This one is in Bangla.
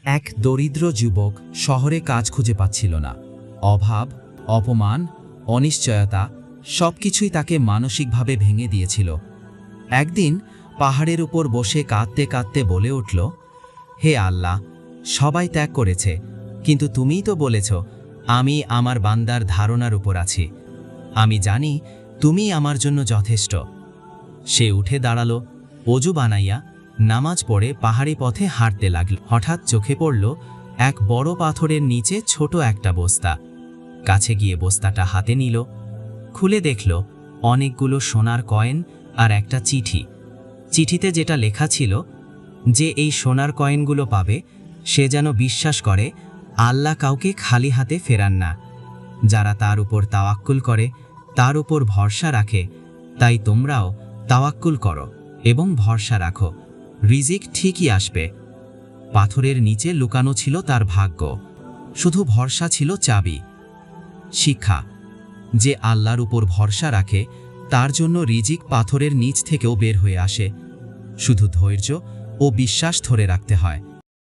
এক দরিদ্র যুবক শহরে কাজ খুঁজে পাচ্ছিল না। অভাব, অপমান, অনিশ্চয়তা সবকিছুই তাকে মানসিকভাবে ভেঙে দিয়েছিল। একদিন পাহাড়ের উপর বসে কাঁদতে কাঁদতে বলে উঠল, হে আল্লাহ, সবাই ত্যাগ করেছে, কিন্তু তুমিই তো বলেছ আমি আমার বান্দার ধারণার উপর আছি। আমি জানি তুমি আমার জন্য যথেষ্ট। সে উঠে দাঁড়ালো, অজু বানাইয়া নামাজ পড়ে পাহাড়ি পথে হাঁটতে লাগল। হঠাৎ চোখে পড়ল এক বড় পাথরের নিচে ছোট একটা বস্তা। কাছে গিয়ে বস্তাটা হাতে নিল, খুলে দেখল অনেকগুলো সোনার কয়েন আর একটা চিঠি। চিঠিতে যেটা লেখা ছিল, যে এই সোনার কয়েনগুলো পাবে সে যেন বিশ্বাস করে আল্লাহ কাউকে খালি হাতে ফেরান না। যারা তার উপর তাওয়াক্কুল করে, তার উপর ভরসা রাখে, তাই তোমরাও তাওয়াক্কুল করো এবং ভরসা রাখো, রিজিক ঠিকই আসবে। পাথরের নিচে লুকানো ছিল তার ভাগ্য, শুধু ভরসা ছিল চাবি। শিক্ষা: যে আল্লাহর উপর ভরসা রাখে তার জন্য রিজিক পাথরের নিচ থেকেও বের হয়ে আসে। শুধু ধৈর্য ও বিশ্বাস ধরে রাখতে হয়।